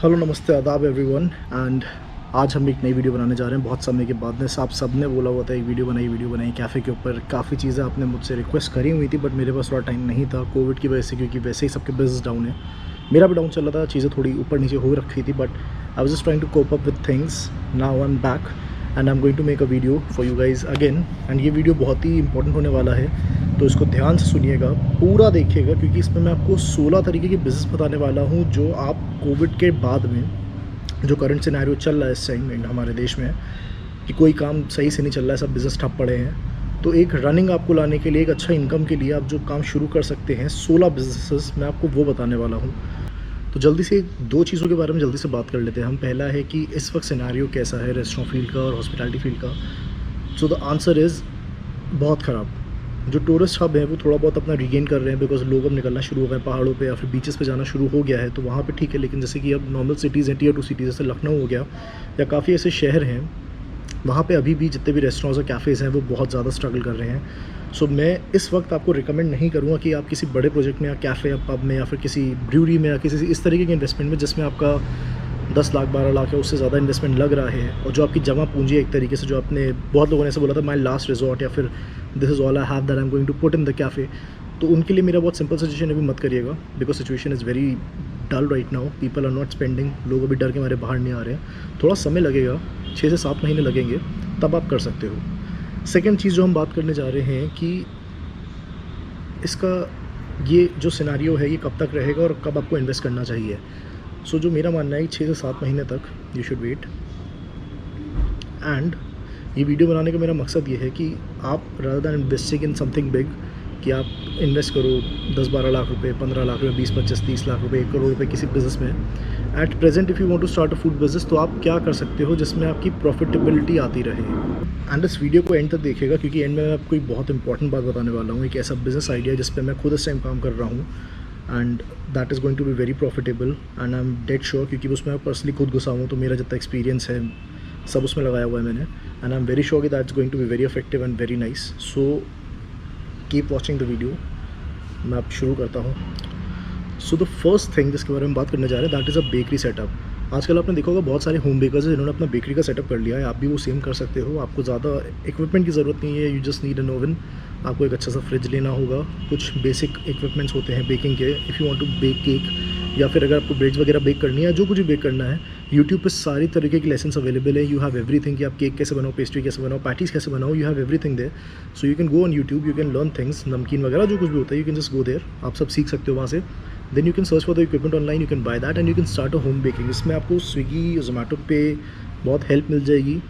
Hello नमस्ते आदाब everyone. And आज हम एक नई वीडियो बनाने जा रहे हैं बहुत समय के बाद में। आप सब ने बोला हुआ था एक वीडियो बनाई कैफ़े के ऊपर। काफ़ी चीज़ें आपने मुझसे रिक्वेस्ट करी हुई थी बट मेरे पास थोड़ा टाइम नहीं था कोविड की वजह से, क्योंकि वैसे ही सबके बिजनेस डाउन है। मेरा भी डाउन चल रहा था, चीज़ें थोड़ी ऊपर नीचे हो रखी थी but I was just trying to cope up with things. Now I am back and I am going to make a video for you guys again. And ये वीडियो बहुत ही इंपॉर्टेंट होने वाला है, तो इसको ध्यान से सुनिएगा, पूरा देखिएगा, क्योंकि इसमें मैं आपको 16 तरीके के बिज़नेस बताने वाला हूँ जो आप कोविड के बाद में, जो करंट सिनेरियो चल रहा है इस टाइम में हमारे देश में, कि कोई काम सही से नहीं चल रहा है, सब बिज़नेस ठप पड़े हैं, तो एक रनिंग आपको लाने के लिए, एक अच्छा इनकम के लिए आप जो काम शुरू कर सकते हैं, 16 बिजनेसेस मैं आपको वो बताने वाला हूँ। तो जल्दी से दो चीज़ों के बारे में जल्दी से बात कर लेते हैं हम। पहला है कि इस वक्त सिनेरियो कैसा है रेस्टोरेंट फील्ड का और हॉस्पिटैलिटी फील्ड का। सो द आंसर इज़ बहुत ख़राब। जो टूरिस्ट हब है वो थोड़ा बहुत अपना रीगेन कर रहे हैं, बिकॉज लोग अब निकलना शुरू हो गए पहाड़ों पे या फिर बीचेस पे जाना शुरू हो गया है, तो वहाँ पे ठीक है। लेकिन जैसे कि अब नॉर्मल सिटीज़ हैं, टियर 2 सिटीज़, जैसे लखनऊ हो गया या काफ़ी ऐसे शहर हैं, वहाँ पे अभी भी जितने भी रेस्टोरेंट्स और कैफ़ेज़ हैं वो बहुत ज़्यादा स्ट्रगल कर रहे हैं। सो मैं इस वक्त आपको रिकमेंड नहीं करूँगा कि आप किसी बड़े प्रोजेक्ट में या कैफ़े या पब में या फिर किसी ब्रूरी में या किसी इस तरीके के इन्वेस्टमेंट में जिसमें आपका 10 लाख 12 लाख या उससे ज़्यादा इन्वेस्टमेंट लग रहा है, और जो आपकी जमा पूंजी है एक तरीके से, जो आपने बहुत लोगों ने ऐसे बोला था माई लास्ट रिजॉर्ट या फिर this is all I have that I am going to put in the cafe, तो उनके लिए मेरा बहुत सिंपल सजेशन अभी मत करिएगा, because situation is very dull right now. People are not spending, लोग अभी डर के मारे बाहर नहीं आ रहे हैं। थोड़ा समय लगेगा, 6 से 7 महीने लगेंगे, तब आप कर सकते हो। सेकेंड चीज़ जो हम बात करने जा रहे हैं कि इसका ये जो सिनेरियो है ये कब तक रहेगा और कब आपको इन्वेस्ट करना चाहिए। सो जो मेरा मानना है 6 से 7 महीने तक यू शुड वेट। एंड ये वीडियो बनाने का मेरा मकसद ये है कि आप rather than investing in something big, कि आप इन्वेस्ट करो 10-12 लाख रुपए, 15 लाख रुपए, 20-25-30 लाख रुपए, 1 करोड़ रुपए किसी बिज़नेस में। At present if you want to start a food business, तो आप क्या कर सकते हो जिसमें आपकी प्रॉफिटेबिलिटी आती रहे। एंड इस वीडियो को एंड तक देखिएगा, क्योंकि एंड में मैं आपको एक बहुत इंपॉर्टेंट बात बताने वाला हूँ, एक ऐसा बिज़नेस आइडिया जिस पर मैं खुद इस टाइम काम कर रहा हूँ, and that is going to be very profitable. And I am dead sure, क्योंकि उसमें मैं पर्सनली खुद घुसा हूँ, तो मेरा जितना एक्सपीरियंस है सब उसमें लगाया हुआ है मैंने, and I am very sure कि that is going to be very effective and very nice. So keep watching the video. मैं अब शुरू करता हूँ। सो द फर्स्ट थिंग जिसके बारे में बात करने जा रहे हैं that is a bakery setup. आजकल आपने देखा होगा बहुत सारे होम बेकर्स हैं जिन्होंने अपना बेकरी का सेटअप कर लिया है। आप भी वो सेम कर सकते हो। आपको ज़्यादा इक्विपमेंट की ज़रूरत नहीं है, you just need an oven. आपको एक अच्छा सा फ्रिज लेना होगा, कुछ बेसिक इक्विपमेंट्स होते हैं बेकिंग के, if you want to bake cake, या फिर अगर आपको ब्रेड्स वगैरह बेक करनी है, जो कुछ भी बेक करना है, यूट्यूब पे सारी तरीके की लेसन्स अवेलेबल है। यू हैव एवरीथिंग, कि आप केक कैसे बनाओ, पेस्ट्री कैसे बनाओ, पैटीज़ कैसे बनाओ, you have everything there. So you can go on YouTube, you can learn things, namkeen वगैरह जो कुछ भी होता है, you can just go there, आप सब सीख सकते हो वहाँ से। Then you can search for the equipment online, you can buy that and you can start a home baking. इसमें आपको स्विगी, जोमेटो पे बहुत हेल्प मिल जाएगी,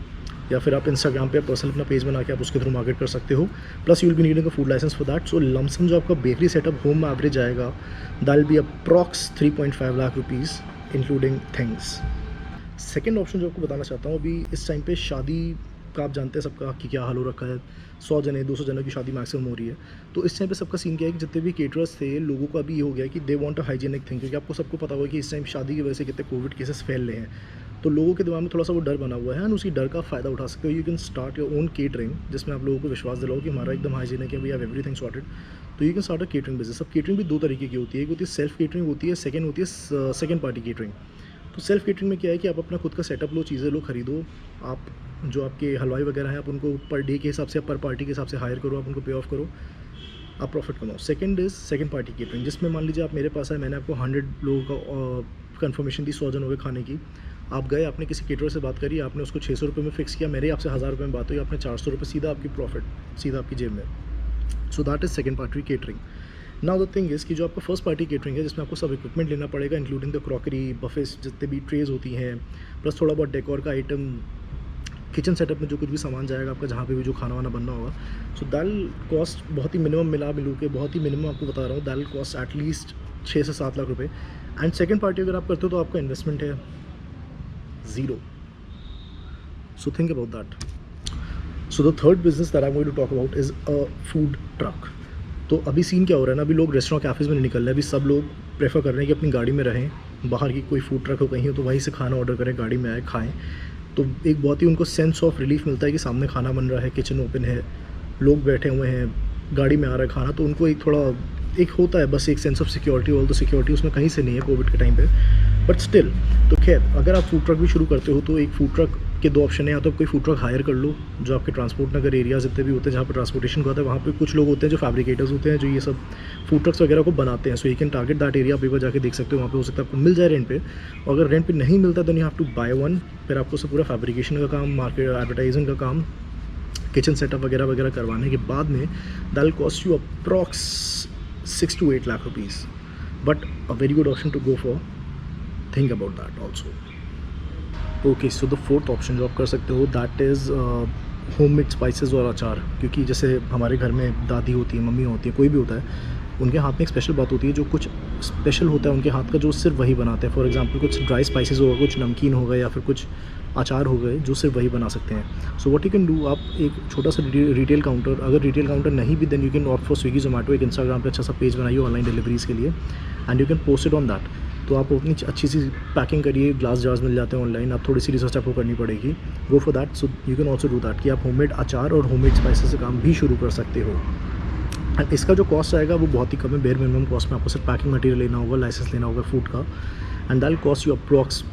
या फिर आप इंस्टाग्राम पे पर्सनल अपना पेज बना के आप उसके थ्रू मार्केट कर सकते हो। Plus you will be needing a food licence for that. So lump sum जो आपका बेकरी सेटअप होम में एवरेज आएगा, that will be approx 3.5 lakh rupees including things. Second option जो आपको बताना चाहता हूँ, अभी इस टाइम पे शादी का आप जानते हैं सबका कि क्या हाल हो रखा है। 100 जने 200 जनों की शादी मैक्सिमम हो रही है। तो इस टाइम पे सबका सीन क्या है कि जितने भी केटरर्स थे, लोगों का अभी ये हो गया है कि they want a hygienic thing, क्योंकि आपको सबको पता होगा कि इस टाइम शादी की वजह से कितने कोविड केसेस फैल रहे हैं। तो लोगों के दिमाग में थोड़ा सा वो डर बना हुआ है, एंड उसी डर का फ़ायदा उठा सकते हो। You can start your own catering, जिसमें आप लोगों को विश्वास दिलाओ कि हमारा एकदम हाइजीनिक है, वी हैव एवरीथिंग सॉर्टेड। तो you can start a catering business. अब केटरिंग भी 2 तरीके की होती है, एक होती है सेल्फ केटरिंग होती है, सेकेंड होती है सेकेंड पार्टी केटरिंग। तो सेल्फ केटरिंग में क्या है कि आप अपना खुद का सेटअप लो, चीज़ें लो, खरीदो। आप जो आपके हलवाई वगैरह हैं, आप उनको पर डे के हिसाब से, पर पार्टी के हिसाब से हायर करो, आप उनको पे ऑफ करो, आप प्रॉफिट कमाओ। Second is second party catering, जिसमें मान लीजिए आप मेरे पास है, मैंने आपको 100 लोगों का कंफर्मेशन दी, 100 जनों के खाने की। आप गए, आपने किसी केटरर से बात करी, आपने उसको 600 रुपये में फिक्स किया, मेरे आपसे 1000 रुपये में बात हुई, आपने 400 रुपये सीधा आपकी प्रॉफिट, सीधा आपकी जेब में। So that is second party catering. Now the thing is कि जो आपका फर्स्ट पार्टी केटरिंग है, जिसमें आपको सब इक्विपमेंट लेना पड़ेगा, इंक्लूडिंग द क्रॉकरी, बफेस, जितने भी ट्रेज होती हैं, प्लस थोड़ा बहुत डेकोर का आइटम, किचन सेटअप में जो कुछ भी सामान जाएगा आपका, जहाँ पे भी जो खाना वाना बनना होगा। सो दैल कॉस्ट बहुत ही मिनिमम, मिलू के बहुत ही मिनिमम आपको बता रहा हूँ, दैल कॉस्ट एटलीस्ट 6 से 7 लाख रुपये। एंड सेकंड पार्टी अगर आप करते हो तो आपका इन्वेस्टमेंट है 0। So think about that. So the third business that I am going to talk about is a food truck. तो अभी सीन क्या हो रहा है ना, अभी लोग रेस्टोरेंट कैफ़ेज़ में नहीं निकल रहे हैं। अभी सब लोग प्रेफर कर रहे हैं कि अपनी गाड़ी में रहें, बाहर की कोई फूड ट्रक हो कहीं हो तो वहीं से खाना ऑर्डर करें, गाड़ी में आए खाएं। तो एक बहुत ही उनको सेंस ऑफ रिलीफ मिलता है कि सामने खाना बन रहा है, किचन ओपन है, लोग बैठे हुए हैं, गाड़ी में आ रहा है खाना। तो उनको एक थोड़ा एक होता है बस एक sense of security, all the security उसमें कहीं से नहीं है कोविड के टाइम पे। बट स्टिल, तो खैर अगर आप फूड ट्रक भी शुरू करते हो तो एक फूड ट्रक के दो ऑप्शन है, या तो आप कोई फूड ट्रक हायर कर लो जो आपके ट्रांसपोर्ट नगर एरियाज जितने भी होते हैं जहाँ पर ट्रांसपोर्टेशन का होता है, वहाँ पे कुछ लोग होते हैं जो फैब्रिकेटर्स होते हैं जो ये सब फूड ट्रक्स वगैरह को बनाते हैं। सो you can target that area, आप एक बार जाके देख सकते हो, वहाँ पे हो सकता है आपको मिल जाए रेंट पे। और अगर रेंट पे नहीं मिलता तो you have to buy one, फिर आपको उससे पूरा फैब्रिकेशन का काम, मार्केट एडवर्टाइजिंग का काम, किचन सेटअप वगैरह वगैरह करवाने के बाद में that cost you approx 6 to 8 lakh rupees, but a very good option to go for, think about that also. Okay, so the fourth option जो आप कर सकते हो दैट इज़ होममेड स्पाइसेस और अचार। क्योंकि जैसे हमारे घर में दादी होती है, मम्मी होती है, कोई भी होता है, उनके हाथ में एक स्पेशल बात होती है, जो कुछ स्पेशल होता है उनके हाथ का, जो सिर्फ वही बनाते हैं। फॉर एग्जांपल कुछ ड्राई स्पाइसेस होगा, कुछ नमकीन हो गए, या फिर कुछ अचार हो गए जो सिर्फ वही बना सकते हैं। So what you can do, आप एक छोटा सा रिटेल काउंटर, अगर रिटेल काउंटर नहीं भी then you can opt for Swiggy Zomato, एक इंस्टाग्राम पे अच्छा सा पेज बनाइए ऑनलाइन डिलीवरीज़ के लिए, and you can post it on that. तो आप अपनी अच्छी सी पैकिंग करिए, ग्लास जार्स मिल जाते हैं ऑनलाइन, आप थोड़ी सी रिसर्च आपको करनी पड़ेगी, गो for that. So you can also do that कि आप होममेड अचार और होममेड स्पाइसेस से काम भी शुरू कर सकते हो। एंड इसका जो कॉस्ट आएगा वो बहुत ही कम है, बेयर मिनिमम कॉस्ट में आपको सिर्फ पैकिंग मटेरियल लेना होगा, लाइसेंस लेना होगा फूड का, and that cost you approx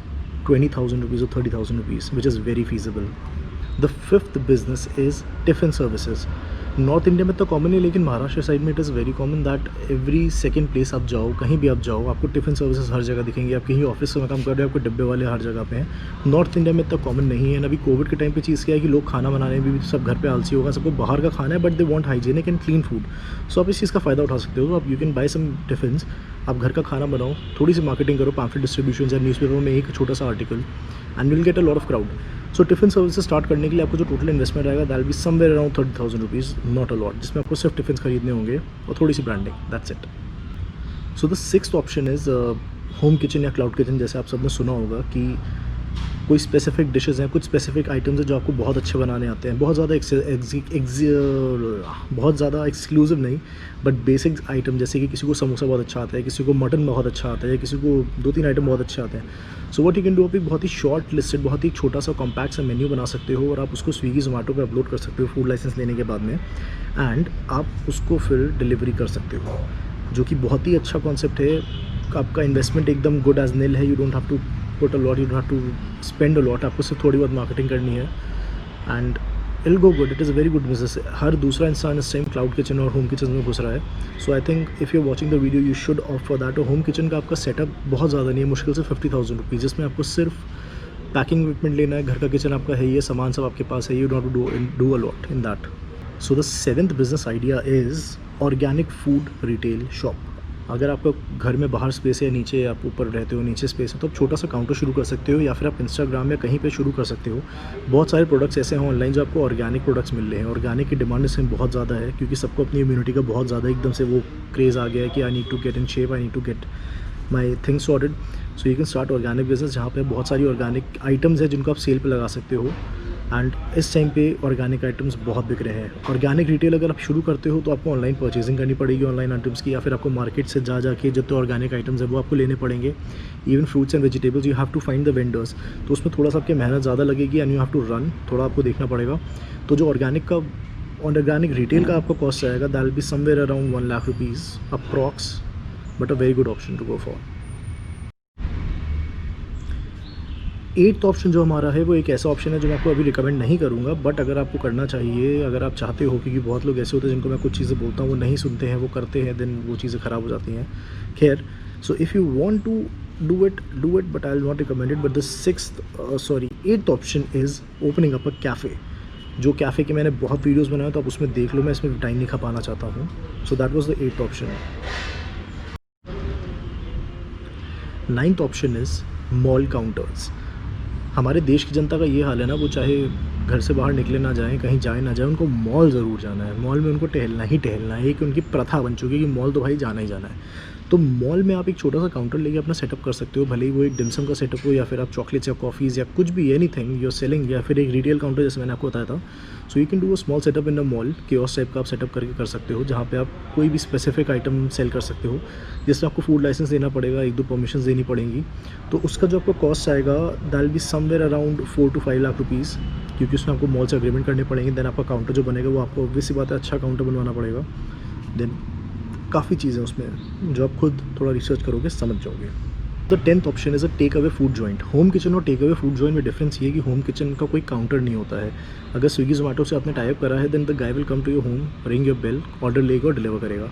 20,000 rupees और 30,000 rupees, which is very feasible. The fifth business is tiffin services. North India में तो कॉमन है, लेकिन महाराष्ट्र साइड में it is very common that every second place आप जाओ, कहीं भी आप जाओ, आपको टिफ़िन सर्विसेज हर जगह दिखेंगे। आप कहीं ऑफिस में काम कर रहे हो, आपको डब्बे वाले हर जगह पे हैं। नॉर्थ इंडिया में इतना कॉमन नहीं है। अभी कोविड के टाइम पे चीज़ क्या है कि लोग खाना बनाने में भी सब घर पे आलसी होगा, सबको बाहर का खाना है, but they want hygienic and clean food. So आप इस चीज़ का फ़ायदा उठा सकते हो। आप you can buy some tiffins, आप घर का खाना बनाओ, थोड़ी सी मार्केटिंग करो, पैम्फलेट डिस्ट्रीब्यूशन या न्यूज़पेपर में एक छोटा सा article, and will get a lot of crowd. So tiffin services start करने के लिए आपको जो टोटल इन्वेस्टमेंट आएगा that will be somewhere around 30,000 rupees, not a lot, जिसमें आपको सिर्फ टिफ़िन खरीदने होंगे और थोड़ी सी branding, that's it. So the sixth option is home kitchen या क्लाउड किचन। जैसे आप सबने सुना होगा कि कोई स्पेसिफिक डिशेज़ हैं, कुछ स्पेसिफिक आइटम्स हैं जो आपको बहुत अच्छे बनाने आते हैं, बहुत ज़्यादा एक्सक्लूसिव नहीं, बट बेसिक आइटम, जैसे कि किसी को समोसा बहुत अच्छा आता है, किसी को मटन बहुत अच्छा आता है, किसी को 2-3 आइटम बहुत अच्छे आते हैं। So what you can do, आप एक बहुत ही शॉर्ट लिस्टेड, बहुत ही छोटा सा कॉम्पैक्ट सा मेन्यू बना सकते हो और आप उसको स्विगी जोमेटो पे अपलोड कर सकते हो फूड लाइसेंस लेने के बाद में, एंड आप उसको फिर डिलीवरी कर सकते हो, जो कि बहुत ही अच्छा कॉन्सेप्ट है। आपका इन्वेस्टमेंट एकदम गुड एज नील है, you don't have to put a lot, you don't have to spend a lot, आपको सिर्फ थोड़ी बहुत मार्केटिंग करनी है, and it'll go good. It is a very good business. हर दूसरा इंसान इस टाइम क्लाउड किचन और होम किचन में घुस रहा है। So I think if you are watching the video you should opt for that. और होम किचन का आपका सेटअप बहुत ज़्यादा नहीं है, मुश्किल से 50,000 रुपीज़, जिसमें आपको सिर्फ पैकिंग इक्विपमेंट लेना है, घर का किचन आपका है, ये सामान सब आपके पास है, you don't do a lot in that. So the seventh business idea is organic food retail shop. अगर आपका घर में बाहर स्पेस है, नीचे आप ऊपर रहते हो, नीचे स्पेस है, तो आप छोटा सा काउंटर शुरू कर सकते हो, या फिर आप इंस्टाग्राम या कहीं पे शुरू कर सकते हो। बहुत सारे प्रोडक्ट्स ऐसे हैं ऑनलाइन जो आपको ऑर्गेनिक प्रोडक्ट्स मिल रहे हैं। ऑर्गेनिक की डिमांड इसमें बहुत ज़्यादा है, क्योंकि सबको अपनी इम्यूनिटी का बहुत ज़्यादा एकदम से वो क्रेज़ आ गया है कि I need to get in shape, I need to get my things sorted. So you can start organic business, जहाँ पे बहुत सारी ऑर्गेनिक आइटम्स हैं जिनको आप सेल पे लगा सकते हो, एंड इस टाइम पे ऑर्गेनिक आइटम्स बहुत बिक रहे हैं। ऑर्गेनिक रिटेल अगर आप शुरू करते हो तो आपको ऑनलाइन परचेजिंग करनी पड़ेगी ऑनलाइन आइटम्स की, या फिर आपको मार्केट से जा के जितने ऑर्गेनिक आइटम्स है वो आपको लेने पड़ेंगे। Even fruits and vegetables you have to find the vendors, तो उसमें थोड़ा सा आपकी मेहनत ज़्यादा लगेगी, and you have to run, थोड़ा आपको देखना पड़ेगा। तो जो ऑर्गेनिक रिटेल का आपका कॉस्ट आएगा that will be somewhere around 1 lakh rupees approx, but a very good option to go for. Eighth option जो हमारा है वो एक ऐसा ऑप्शन है जो मैं आपको अभी रिकमेंड नहीं करूँगा, बट अगर आपको करना चाहिए, अगर आप चाहते हो, क्योंकि बहुत लोग ऐसे होते हैं जिनको मैं कुछ चीज़ें बोलता हूँ वो नहीं सुनते हैं, वो करते हैं, देन वो चीज़ें ख़राब हो जाती हैं। खैर, so if you want to do it, but I will not recommend it. But the eighth option is opening up a cafe. जो कैफ़े के मैंने बहुत वीडियोज़ बनाए, तो आप उसमें देख लो, मैं इसमें टाइम नहीं खपाना चाहता हूँ। सो that was the eighth option. Ninth option is mall counters. हमारे देश की जनता का ये हाल है ना, वो चाहे घर से बाहर निकले ना जाएँ, कहीं जाए ना जाए, उनको मॉल ज़रूर जाना है। मॉल में उनको टहलना ही टहलना है, एक उनकी प्रथा बन चुकी है कि मॉल तो भाई जाना ही जाना है। तो मॉल में आप एक छोटा सा काउंटर लेके अपना सेटअप कर सकते हो, भले ही वो एक डिमसम का सेटअप हो, या फिर आप चॉकलेट्स या कॉफ़ीज़ या कुछ भी एनीथिंग यू आर सेलिंग, या फिर एक रिटेल काउंटर जैसे मैंने आपको बताया था। सो you can do a small setup in a mall, kiosk type का आप सेटअप करके कर सकते हो, जहाँ पे आप कोई भी स्पेसिफिक आइटम सेल कर सकते हो, जिसमें आपको फूड लाइसेंस देना पड़ेगा, 1-2 परमिशंस देनी पड़ेंगी। तो उसका जो आपको कॉस्ट आएगा that will be somewhere around 4 to 5 lakh rupees, क्योंकि उसमें आपको मॉल से एग्रीमेंट करने पड़ेंगे। देन आपका काउंटर जो बनेगा वो आपको ऑब्वियस सी बात है अच्छा काउंटर बनवाना पड़ेगा। देन काफ़ी चीज़ें उसमें जो आप खुद थोड़ा रिसर्च करोगे समझ जाओगे। The 10th option is a take away food joint. Home kitchen और टेक अवे फूड जॉइंट में डिफरेंस ये है कि होम किचन का कोई काउंटर नहीं होता है। अगर स्विगी जोमेटो से आपने टाइप करा है then the guy will come to your home, ring your bell, order लेगा और डिलीवर करेगा।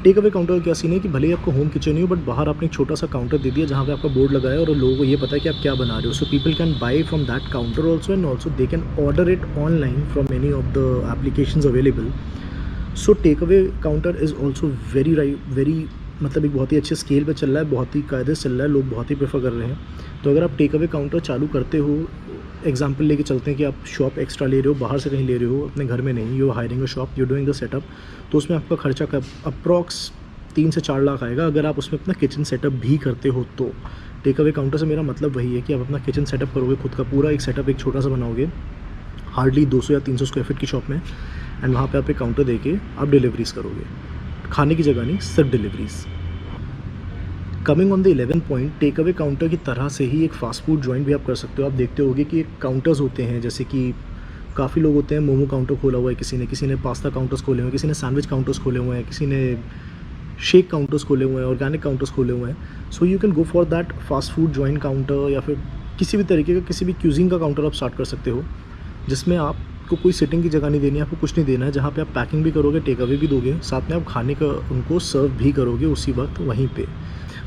टेक अवे काउंटर का क्या सीन है कि भले ही आपका होम किचन ही हो बट बाहर आपने एक छोटा सा काउंटर दे दिया जहाँ पे आपका बोर्ड लगाया और लोगों को ये पता है कि आप क्या बना रहे हो। So people can buy from that counter also and also they can order it online from any of the applications available. So take away counter is also very मतलब एक बहुत ही अच्छे स्केल पे चल रहा है, बहुत ही कायदे से चल रहा है, लोग बहुत ही प्रेफर कर रहे हैं। तो अगर आप टेक अवे काउंटर चालू करते हो, एग्जांपल लेके चलते हैं कि आप शॉप एक्स्ट्रा ले रहे हो, बाहर से कहीं ले रहे हो, अपने घर में नहीं, you hiring a shop, you doing the setup, तो उसमें आपका खर्चा कब अप्रॉक्स 3 से 4 लाख आएगा अगर आप उसमें अपना किचन सेटअप भी करते हो। तो टेक अवे काउंटर से मेरा मतलब वही है कि आप अपना किचन सेटअप करोगे, खुद का पूरा एक सेटअप एक छोटा सा बनाओगे हार्डली 200 या 300 स्क्वायर फीट की शॉप में, एंड वहाँ पे आप एक काउंटर देके आप डिलीवरीज करोगे, खाने की जगह नहीं, सिर्फ deliveries. Coming on the 11 point, take away counter की तरह से ही एक फास्ट फूड जॉइंट भी आप कर सकते हो। आप देखते होगे कि एक काउंटर्स होते हैं, जैसे कि काफ़ी लोग होते हैं, मोमो काउंटर खोला हुआ है किसी ने पास्ता काउंटर्स खोले हुए हैं, किसी ने सैंडविच काउंटर्स खोले हुए हैं, किसी ने शेक काउंटर्स खोले हुए हैं, ऑर्गेनिक काउंटर्स खोले हुए हैं। सो you can go for that fast food joint counter या फिर किसी भी तरीके का किसी भी क्यूजिंग का काउंटर आप स्टार्ट कर सकते हो, जिसमें आपको कोई सिटिंग की जगह नहीं देनी है, आपको कुछ नहीं देना है, जहाँ पे आप पैकिंग भी करोगे, टेक अवे भी दोगे, साथ में आप खाने का उनको सर्व भी करोगे उसी वक्त वहीं पे।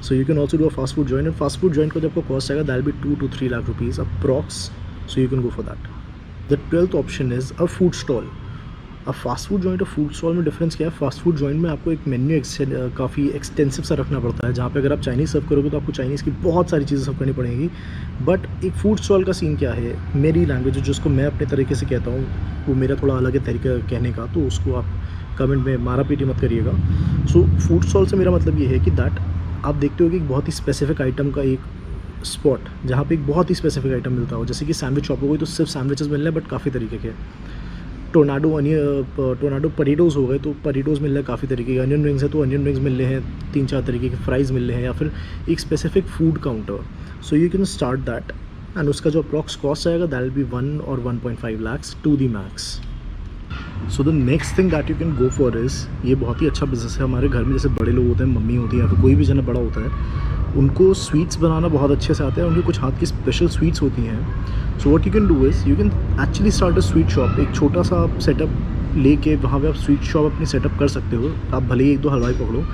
So you can also do a fast food joint, and fast food joint का जब आपको कॉस्ट आएगा that be 2 to 3 lakh rupees approx. So you can go for that. The 12th option is a food stall. अब fast food joint और food stall में difference क्या है? Fast food joint में आपको एक मेन्यू काफ़ी एक्सटेंसिव सा रखना पड़ता है, जहाँ पे अगर आप चाइनीज़ सर्व करोगे तो आपको चाइनीज़ की बहुत सारी चीज़ें सर्व करनी पड़ेंगी। बट एक फूड स्टॉल का सीन क्या है, मेरी लैंग्वेज जिसको मैं अपने तरीके से कहता हूँ वो मेरा थोड़ा अलग है तरीका कहने का, तो उसको आप कमेंट में मारा पीटी मत करिएगा। सो फूड स्टॉल से मेरा मतलब ये है कि दैट आप देखते हो कि एक बहुत ही स्पेसिफिक आइटम का एक स्पॉट जहाँ पे एक बहुत ही स्पेसिफिक आइटम मिलता हो, जैसे कि सैंडविच शॉप हो गई तो सिर्फ सैंडविचेस मिल रहे हैं बट काफ़ी तरीके के। टोर्नाडो पटेटोज़ हो गए तो पटेटोज़ मिल रहे हैं काफ़ी तरीके के, अनियन रिंग्स है तो अनियन रिंग्स मिल रहे हैं 3-4 तरीके के, फ्राइज़ मिल रहे हैं, या फिर एक specific food counter. So you can start that and उसका जो अप्रॉक्स कॉस्ट आएगा that will be 1 or 1.5 lakhs to the max. So the next thing that you can go for is, ये बहुत ही अच्छा बिजनेस है। हमारे घर में जैसे बड़े लोग होते हैं, मम्मी होती है या फिर कोई भी जना बड़ा होता है, उनको स्वीट्स बनाना बहुत अच्छे से आता है, उनकी कुछ हाथ की स्पेशल स्वीट्स होती हैं। So what you can do is you can actually start a sweet shop. एक छोटा सा सेटअप लेके वहाँ पे आप स्वीट शॉप अपनी सेटअप कर सकते हो। आप भले ही 1-2 हलवाई पकड़ो,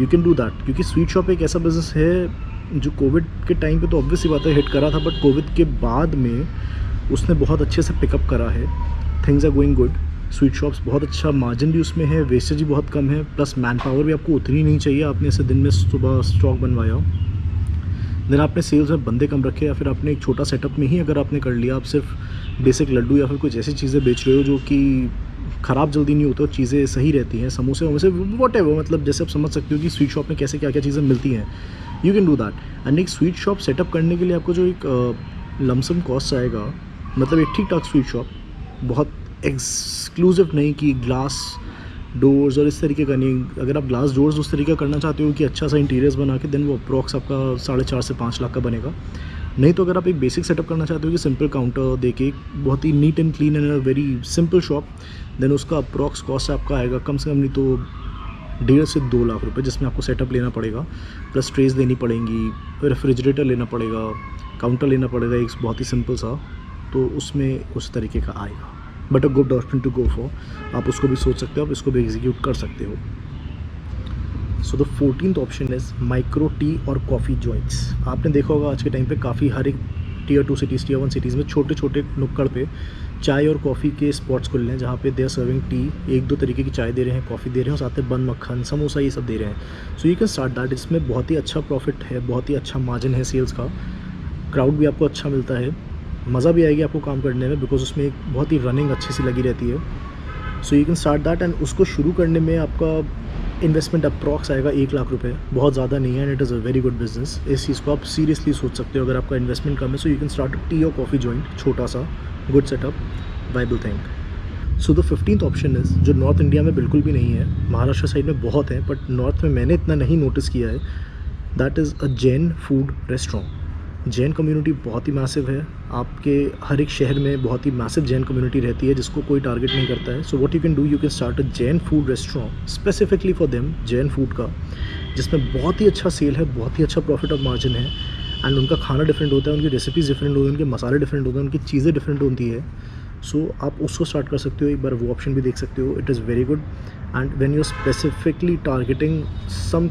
यू कैन डू दैट, क्योंकि स्वीट शॉप एक ऐसा बिज़नेस है जो कोविड के टाइम पे तो ऑब्वियस ही बात है हिट करा था, बट कोविड के बाद में उसने बहुत अच्छे से पिकअप करा है। Things are going good. Sweet shops बहुत अच्छा मार्जिन भी उसमें है, वेस्टेज भी बहुत कम है, प्लस मैन पावर भी आपको उतनी नहीं चाहिए। आपने ऐसे दिन में सुबह स्टॉक बनवाया, देन आपने सेल्स में बंदे कम रखे, या फिर आपने एक छोटा सेटअप में ही अगर आपने कर लिया, आप सिर्फ बेसिक लड्डू या फिर कुछ ऐसी चीज़ें बेच रहे हो जो कि ख़राब जल्दी नहीं होते, चीज़ें सही रहती हैं, समोसे वमोसे व्हाटएवर, मतलब जैसे आप समझ सकते हो कि स्वीट शॉप में कैसे क्या क्या चीज़ें मिलती हैं। You can do that. And एक स्वीट शॉप सेटअप करने के लिए आपको जो एक लमसम कॉस्ट आएगा, मतलब एक ठीक ठाक स्वीट शॉप, बहुत एक्सक्लूसिव नहीं कि ग्लास डोर्स और इस तरीके का नहीं। अगर आप ग्लास डोर्स उस तरीके का करना चाहते हो कि अच्छा सा इंटीरियर्स बना के, देन वो अप्रॉक्स आपका 4.5 से 5 लाख का बनेगा। नहीं तो अगर आप एक बेसिक सेटअप करना चाहते हो कि सिंपल काउंटर देके बहुत ही neat and clean and very simple shop, then उसका अप्रॉक्स कॉस्ट आपका आएगा कम से कम नहीं तो 1.5 से 2 लाख रुपए, जिसमें आपको सेटअप लेना पड़ेगा, प्लस ट्रेस देनी पड़ेंगी, रेफ्रिजरेटर लेना पड़ेगा, काउंटर लेना पड़ेगा एक बहुत ही सिंपल सा, तो उसमें उस तरीके का आएगा। But a good option to go for, आप उसको भी सोच सकते हो, आप इसको भी एग्जीक्यूट कर सकते हो। So the 14th option is micro T और कॉफ़ी जॉइंट्स। आपने देखा होगा आज के टाइम पे काफ़ी हर एक Tier 2 सिटीज़, Tier 1 सिटीज़ में छोटे छोटे नुक्कड़ पे चाय और कॉफ़ी के स्पॉट्स खुल रहे हैं, जहाँ पे दे आर सर्विंग टी, 1-2 तरीके की चाय दे रहे हैं, कॉफ़ी दे रहे हैं, और साथ में बन, मक्खन, समोसा ये सब दे रहे हैं। सो यू कैन स्टार्ट दैट। इसमें बहुत ही अच्छा प्रॉफिट है, बहुत ही अच्छा मार्जिन है सेल्स का, क्राउड भी आपको अच्छा मिलता है, मज़ा भी आएगी आपको काम करने में, बिकॉज उसमें एक बहुत ही रनिंग अच्छी सी लगी रहती है। So you can start that. And उसको शुरू करने में आपका इन्वेस्टमेंट अप्रॉक्स आएगा 1 लाख रुपए, बहुत ज़्यादा नहीं है, and it is a very good business. इस चीज़ को आप सीरियसली सोच सकते हो अगर आपका इन्वेस्टमेंट कम है। So you can start T और कॉफ़ी जॉइंट, छोटा सा good setup, viable thing. So the 15th option is, जो नॉर्थ इंडिया में बिल्कुल भी नहीं है, महाराष्ट्र साइड में बहुत है बट नॉर्थ में मैंने इतना नहीं नोटिस किया है, that is a Jain food restaurant. Jain community बहुत ही मैसिव है, आपके हर एक शहर में बहुत ही मैसिव जैन कम्युनिटी रहती है जिसको कोई टारगेट नहीं करता है। सो what you can do, you can start a Jain food restaurant specifically for them, Jain food का, जिसमें बहुत ही अच्छा सेल है, बहुत ही अच्छा प्रॉफिट और मार्जिन है। एंड उनका खाना डिफरेंट होता है, उनकी रेसिपीज़ डिफरेंट होती है, उनके मसाले डिफरेंट होते हैं, उनकी चीज़ें डिफरेंट होती है। सो आप उसको स्टार्ट कर सकते हो, एक बार वो ऑप्शन भी देख सकते हो, it is very good. And when you specifically targeting some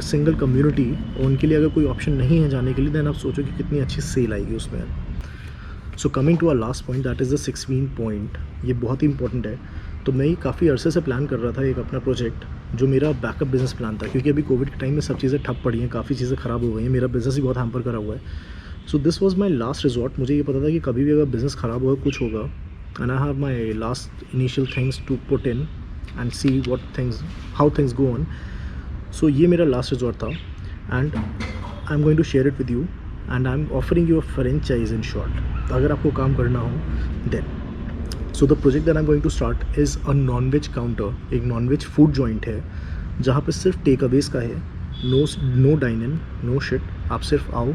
single community, उनके लिए अगर कोई ऑप्शन नहीं है जाने के लिए, देन आप सोचो कि कितनी अच्छी सेल आएगी उसमें। So coming to our last point, that is the 16 point. ये बहुत ही इंपॉर्टेंट है। तो मैं काफ़ी अरसे से प्लान कर रहा था एक अपना प्रोजेक्ट, जो मेरा बैकअप बिज़नेस प्लान था, क्योंकि अभी कोविड के टाइम में सब चीज़ें ठप पड़ी हैं, काफ़ी चीज़ें ख़राब हो गई हैं, मेरा बिज़नेस ही बहुत हैम्पर करा हुआ है। So this was my last resort. मुझे ये पता था कि कभी भी अगर बिज़नेस ख़राब होगा, कुछ होगा, and I have my last initial things to put in and see what things, how things go on. So ये मेरा लास्ट रिजॉर्ट था, and I am going to share it with you, and I am offering you a franchise in short. अगर आपको काम करना हो then, so the project that I am going to start is a non veg counter, एक non veg food joint है जहाँ पे सिर्फ टेक अवेज का है, no dine in, no shit. आप सिर्फ आओ,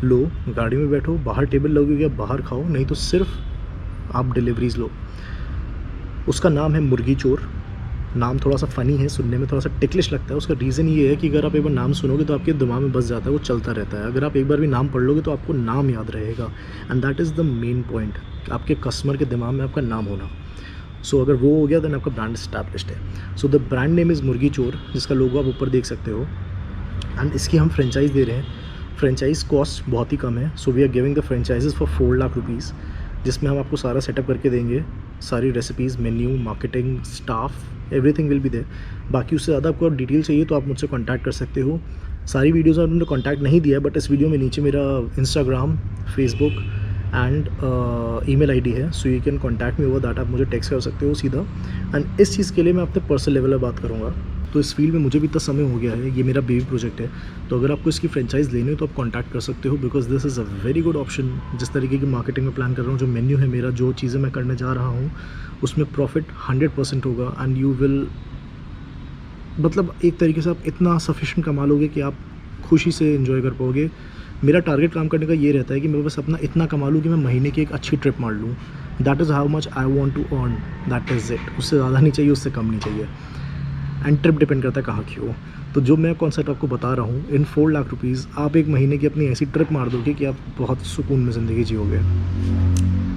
लो, गाड़ी में बैठो, बाहर टेबल लगेगी, आप बाहर खाओ, नहीं तो सिर्फ आप डिलीवरीज लो। उसका नाम है मुर्गी चोर। नाम थोड़ा सा फ़नी है, सुनने में थोड़ा सा टिकलिश लगता है। उसका रीज़न ये है कि अगर आप एक बार नाम सुनोगे तो आपके दिमाग में बस जाता है, वो चलता रहता है। अगर आप एक बार भी नाम पढ़ लोगे तो आपको नाम याद रहेगा, and that is the main point, आपके कस्टमर के दिमाग में आपका नाम होना। सो अगर वो हो गया देन आपका ब्रांड इस्टेब्लिश्ड है। So the brand name is मुर्गी चोर, जिसका लोगो आप ऊपर देख सकते हो, एंड इसकी हम फ्रेंचाइज़ दे रहे हैं। फ्रेंचाइज़ कॉस्ट बहुत ही कम है, so we are giving the franchises for 4 lakh rupees, जिसमें हम आपको सारा सेटअप करके देंगे, सारी recipes, menu, marketing, staff, everything will be there. बाकी उससे ज़्यादा आपको डिटेल चाहिए तो आप मुझसे कॉन्टैक्ट कर सकते हो। सारी वीडियोज़ में उन्होंने कॉन्टैक्ट नहीं दिया है, बट इस वीडियो में नीचे मेरा Instagram, Facebook and email ID है, so you can contact me over that. आप मुझे टेक्स्ट कर सकते हो सीधा, एंड इस चीज़ के लिए मैं अपने पर्सनल लेवल पर बात करूँगा। तो इस फील्ड में मुझे भी इतना समय हो गया है, ये मेरा बेबी प्रोजेक्ट है। तो अगर आपको इसकी फ्रेंचाइज़ लेनी हो तो आप कॉन्टैक्ट कर सकते हो, because this is a very good option. जिस तरीके की मार्केटिंग में प्लान कर रहा हूँ, जो मेन्यू है मेरा, जो चीज़ें मैं करने जा रहा हूँ, उसमें प्रॉफिट 100% होगा, एंड यू विल, मतलब एक तरीके से आप इतना सफिशिएंट कमा लोगे कि आप खुशी से एंजॉय कर पाओगे। मेरा टारगेट काम करने का ये रहता है कि मैं बस अपना इतना कमा लूँ कि मैं महीने की एक अच्छी ट्रिप मार लूँ। That is how much I want to earn, that is it. उससे ज़्यादा नहीं चाहिए, उससे कम नहीं चाहिए, एंड ट्रिप डिपेंड करता है कहाँ की हो। तो जो मैं कॉन्सेप्ट आपको बता रहा हूँ, इन 4 लाख रुपीज़ आप एक महीने की अपनी ऐसी ट्रिप मार दोगे कि आप बहुत सुकून में ज़िंदगी जियोगे।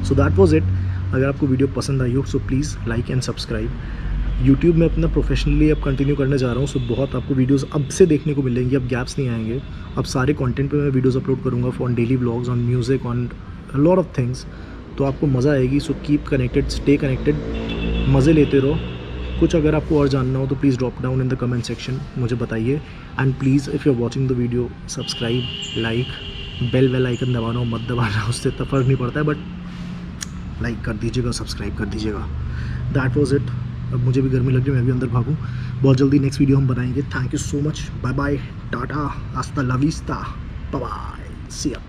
So that was it. अगर आपको वीडियो पसंद आई हो so please like and subscribe. YouTube में अपना प्रोफेशनली अब कंटिन्यू करने जा रहा हूँ, सो बहुत आपको वीडियोस अब से देखने को मिलेंगी, अब गैप्स नहीं आएंगे। अब सारे कंटेंट पे मैं वीडियोस अपलोड करूँगा, on daily vlogs, on music, on lot of things. तो आपको मज़ा आएगी। So keep connected, stay connected, मज़े लेते रहो। कुछ अगर आपको और जानना हो तो please drop down in the comment section, मुझे बताइए। And please if you are watching the video, subscribe, like, bell icon दबाना हो मत दबाना, उससे इतना फ़र्क नहीं पड़ता है, बट लाइक कर दीजिएगा, सब्सक्राइब कर दीजिएगा। That was it. अब मुझे भी गर्मी लग रही है, मैं भी अंदर भागूँ। बहुत जल्दी नेक्स्ट वीडियो हम बनाएंगे। Thank you so much, bye bye, tata, hasta la vista, bye bye, see या।